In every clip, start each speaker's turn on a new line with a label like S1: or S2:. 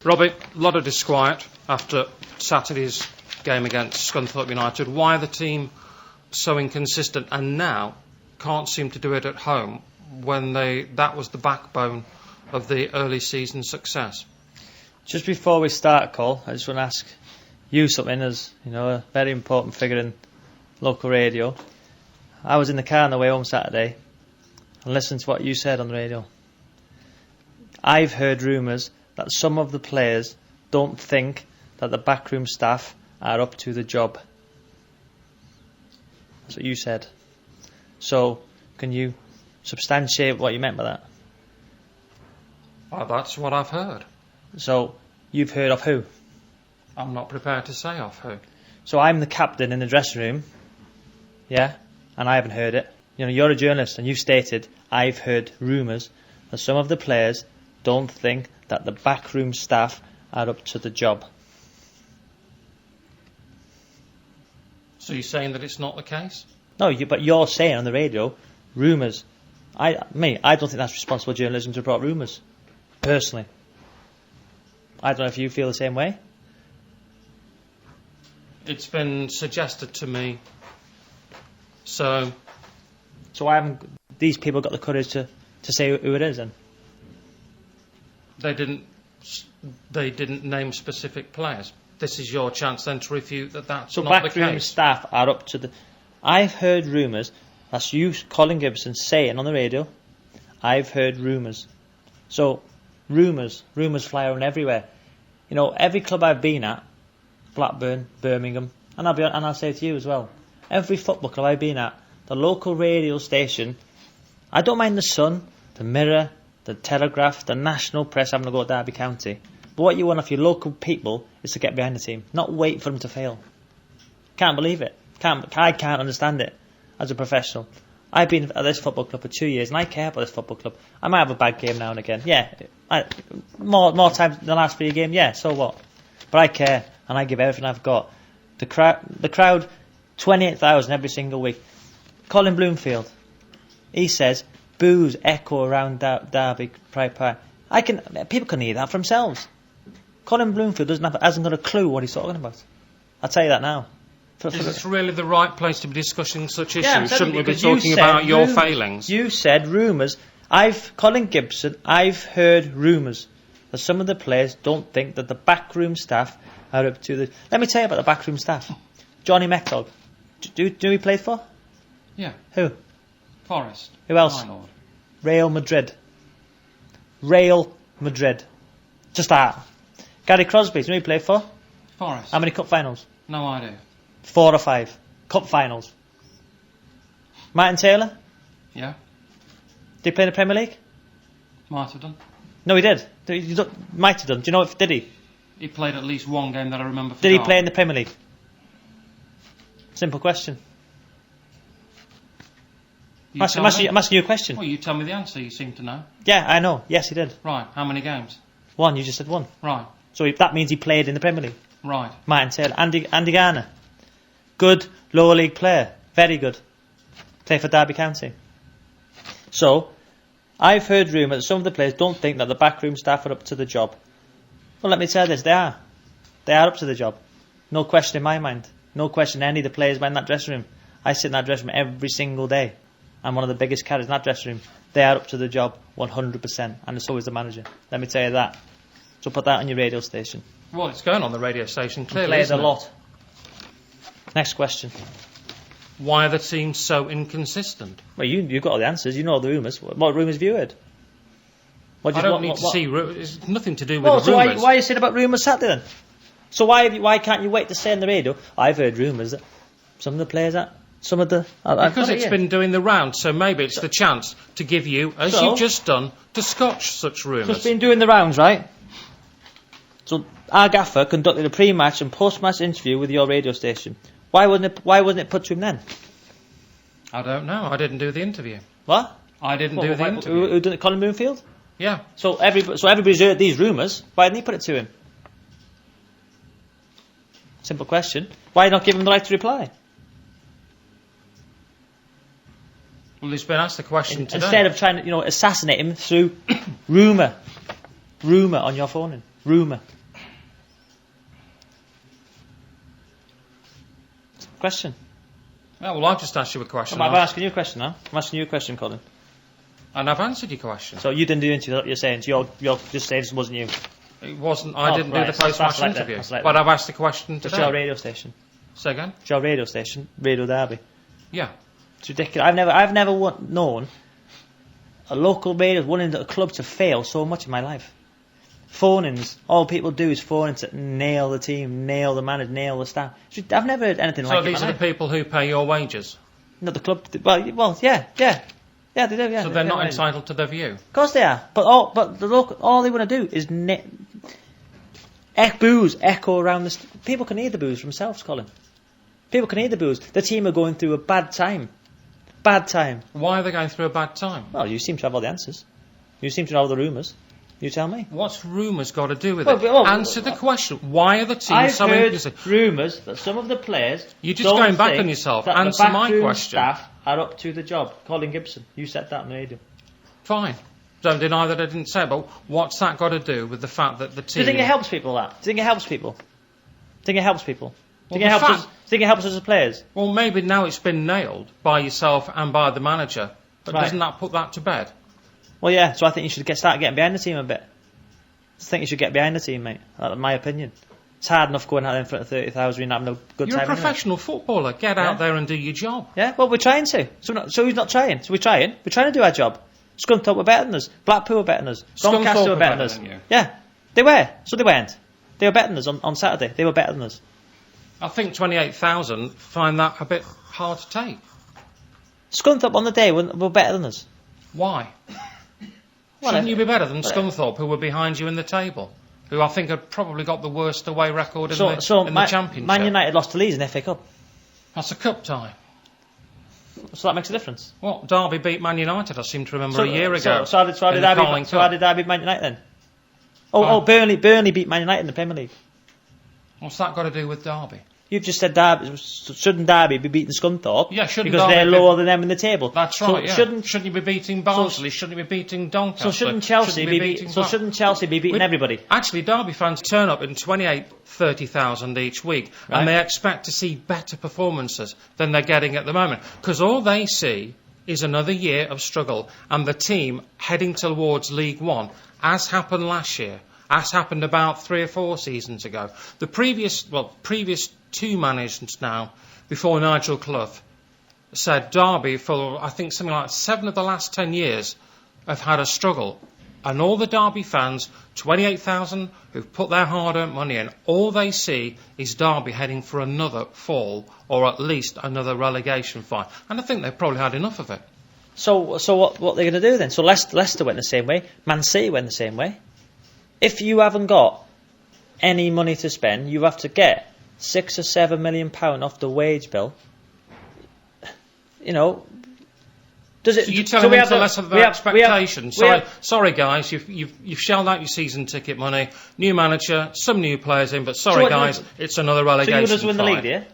S1: Robbie, a lot of disquiet after Saturday's game against Scunthorpe United. Why are the team so inconsistent and now can't seem to do it at home when that was the backbone of the early season success?
S2: Just before we start, Cole, I just want to ask you something as, a very important figure in local radio. I was in the car on the way home Saturday and listened to what you said on the radio. I've heard rumours that some of the players don't think that the backroom staff are up to the job. That's what you said. So, can you substantiate what you meant by that?
S1: Well, that's what I've heard.
S2: So, you've heard of who?
S1: I'm not prepared to say of who.
S2: So I'm the captain in the dressing room, yeah, and I haven't heard it. You're a journalist and you stated, I've heard rumours that some of the players don't think that the backroom staff are up to the job.
S1: So you're saying that it's not the case?
S2: No, but you're saying on the radio, rumours. I don't think that's responsible journalism to report rumours, personally. I don't know if you feel the same way.
S1: It's been suggested to me, so
S2: why haven't these people got the courage to say who it is then?
S1: They didn't name specific players. This is your chance then to refute that that's not the case.
S2: So backroom staff are up to the... I've heard rumours, that's you, Colin Gibson, saying on the radio, I've heard rumours. So, rumours fly around everywhere. Every club I've been at, Blackburn, Birmingham, and I'll say to you as well, every football club I've been at, the local radio station, I don't mind the Sun, the Mirror, the Telegraph, the national press having to go to Derby County. But what you want off your local people is to get behind the team, not wait for them to fail. Can't believe it. I can't understand it as a professional. I've been at this football club for 2 years and I care about this football club. I might have a bad game now and again. Yeah, more times than the last 3 games, yeah, so what? But I care and I give everything I've got. The crowd, 28,000 every single week. Colin Bloomfield, he says, boos echo around Derby Pride Park. People can hear that for themselves. Colin Bloomfield hasn't got a clue what he's talking about. I'll tell you that now.
S1: Is this really the right place to be discussing such issues?
S2: Yeah,
S1: shouldn't we be talking about your failings?
S2: You said rumours. Colin Gibson, I've heard rumours that some of the players don't think that the backroom staff are up to the... Let me tell you about the backroom staff. Johnny Mechdog. Do we play for?
S1: Yeah.
S2: Who?
S1: Forest.
S2: Who else? Real Madrid. Just that. Gary Crosby, do we play for?
S1: Forest.
S2: How many cup finals?
S1: No idea.
S2: 4 or 5. Cup finals. Martin Taylor?
S1: Yeah.
S2: Did he play in the Premier League?
S1: Might have done.
S2: No, he did. Might have done. Do you know if did he?
S1: He played at least one game that I remember.
S2: Did he play in the Premier League? Simple question. I'm asking you a question.
S1: Well, you tell me the answer. You seem to know.
S2: Yeah, I know. Yes, he did.
S1: Right. How many games?
S2: 1. You just said 1.
S1: Right.
S2: So that means he played in the Premier League.
S1: Right.
S2: Martin Taylor. Andy Garner. Good lower league player. Very good. Play for Derby County. So, I've heard rumours that some of the players don't think that the backroom staff are up to the job. Well, let me tell you this. They are. They are up to the job. No question in my mind. No question any of the players in that dressing room. I sit in that dressing room every single day. I'm one of the biggest characters in that dressing room. They are up to the job 100%. And so is the manager. Let me tell you that. So put that on your radio station.
S1: Well, it's going on the radio station, clearly,
S2: plays
S1: isn't
S2: a lot. Next question.
S1: Why are the teams so inconsistent?
S2: Well, you've got all the answers. You know all the rumours. What rumours have you heard?
S1: I don't need to see rumours. It's nothing to do with the rumours.
S2: Why are you saying about rumours Saturday then? So why can't you wait to say on the radio, I've heard rumours that some of the players
S1: because it's been doing the rounds, so maybe it's the chance to give you, as you've just done, to scotch such rumours.
S2: So it's been doing the rounds, right? So our gaffer conducted a pre-match and post-match interview with your radio station. Why wasn't it put to him then?
S1: I don't know. I didn't do the interview.
S2: What?
S1: I didn't do the interview.
S2: Who did it? Colin Bloomfield?
S1: Yeah.
S2: So everybody's heard these rumours. Why didn't he put it to him? Simple question. Why not give him the right to reply?
S1: Well, he's been asked the question today.
S2: Instead of trying to, assassinate him through rumour. Rumour on your phone. Rumour. Question.
S1: Yeah, well, I've just asked you a question.
S2: I'm asking you a question now. I'm asking you a question, Colin.
S1: And I've answered your question.
S2: So you didn't do the interview, that's what you're saying. So you're just saying it wasn't you.
S1: It wasn't. I didn't do the
S2: so
S1: post-match
S2: like
S1: interview.
S2: like
S1: but I've asked the question
S2: It's
S1: today.
S2: your radio station.
S1: Say again?
S2: It's your radio station, Radio Derby.
S1: Yeah.
S2: It's ridiculous. I've never known a local radio wanting a club to fail so much in my life. Phone-ins. All people do is phone in to nail the team, nail the manager, nail the staff. I've never heard anything like it.
S1: So these are the people who pay your wages?
S2: Not the club. Well, yeah. Yeah, they do, yeah.
S1: So they're not entitled to their view?
S2: Of course they are. But all they want to do is boos echo around the... People can hear the boos themselves, Colin. People can hear the boos. The team are going through a bad time. Bad time.
S1: Why are they going through a bad time?
S2: Well, you seem to have all the answers. You seem to know all the rumours. You tell me.
S1: What's rumours got to do with it? Answer the question. Why are the teams
S2: I've
S1: so
S2: heard
S1: inconsistent?
S2: rumours that some of the players...
S1: You're just going back on yourself. Answer my question.
S2: Staff are up to the job. Colin Gibson, you said that on the radio.
S1: Fine. Don't deny that I didn't say it, but what's that got to do with the fact that the team...
S2: Do you think it helps people, that? Do you think it helps people? Do you think it helps people? Do you
S1: Well,
S2: think it helps us as players?
S1: Well, maybe now it's been nailed by yourself and by the manager, but
S2: Right.
S1: doesn't that put that to bed?
S2: Well, yeah, so I think you should start getting behind the team a bit. I think you should get behind the team, mate. That's my opinion. It's hard enough going out there in front of 30,000 and having a good
S1: You're
S2: time.
S1: a professional footballer. Get out there and do your job.
S2: Yeah, well, we're trying to. So who's not trying? So we're trying. We're trying to do our job. Scunthorpe were better than us. Blackpool were better than us. Doncaster were better than us. Yeah, they were. So they weren't. They were better than us on Saturday. They were better than us.
S1: I think 28,000 find that a bit hard to take.
S2: Scunthorpe on the day were better than us.
S1: Why?
S2: Well,
S1: Shouldn't you be better than Scunthorpe, who were behind you in the table? Who I think have probably got the worst away record in the Championship.
S2: Man United lost to Leeds in the FA Cup.
S1: That's a cup tie.
S2: So that makes a difference.
S1: Well, Derby beat Man United, I seem to remember, a year ago.
S2: So how did Derby beat Man United then? Burnley beat Man United in the Premier League.
S1: What's that got to do with Derby?
S2: You've just said shouldn't Derby be beating Scunthorpe?
S1: Yeah, shouldn't
S2: because
S1: Derby
S2: they're lower than them in the table.
S1: That's right. Yeah. Shouldn't you be beating Barnsley? Shouldn't you be beating Doncaster?
S2: So shouldn't Chelsea be beating everybody?
S1: Actually, Derby fans turn up in 30,000 each week, and they expect to see better performances than they're getting at the moment, because all they see is another year of struggle, and the team heading towards League One, as happened last year. As happened about 3 or 4 seasons ago. The previous 2 managers now, before Nigel Clough, said Derby, for I think something like 7 of the last 10 years, have had a struggle. And all the Derby fans, 28,000, who've put their hard-earned money in, all they see is Derby heading for another fall, or at least another relegation fight. And I think they've probably had enough of it.
S2: So what are they going to do then? So Leicester went the same way, Man City went the same way. If you haven't got any money to spend, you have to get £6 or £7 million off the wage bill. You know, does it?
S1: So you're telling me it's less of an expectation. Sorry, guys, you've shelled out your season ticket money. New manager, some new players in, but guys, it's another relegation.
S2: So you would just win the league, yeah?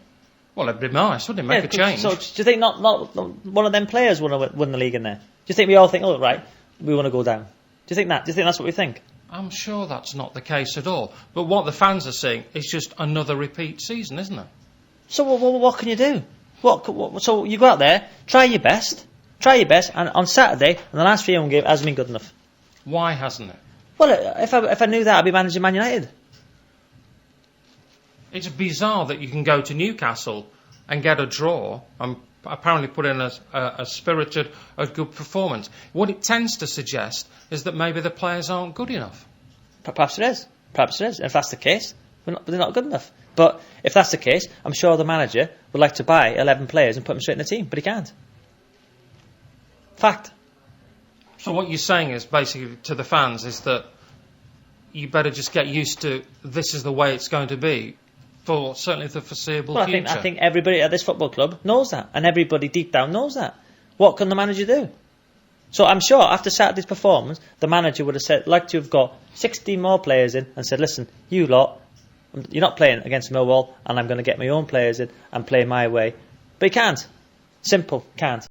S1: Well, it'd be nice, wouldn't it? Make a change.
S2: So do you think not one of them players want to win the league in there? Do you think we all think, oh right, we want to go down? Do you think that? Do you think that's what we think?
S1: I'm sure that's not the case at all. But what the fans are seeing is just another repeat season, isn't it?
S2: So what can you do? So you go out there, try your best, and on Saturday, and the last 3-1 game hasn't been good enough.
S1: Why hasn't it?
S2: Well, if I knew that, I'd be managing Man United.
S1: It's bizarre that you can go to Newcastle and get a draw and apparently put in a spirited, a good performance. What it tends to suggest is that maybe the players aren't good enough.
S2: Perhaps it is. If that's the case, they're not good enough. But if that's the case, I'm sure the manager would like to buy 11 players and put them straight in the team, but he can't. Fact.
S1: So what you're saying is basically to the fans is that you better just get used to this is the way it's going to be for certainly the foreseeable future.
S2: I think everybody at this football club knows that, and everybody deep down knows that. What can the manager do? So I'm sure after Saturday's performance, the manager would have said, like to have got 16 more players in and said, listen, you lot, you're not playing against Millwall, and I'm going to get my own players in and play my way. But he can't. Simple, can't.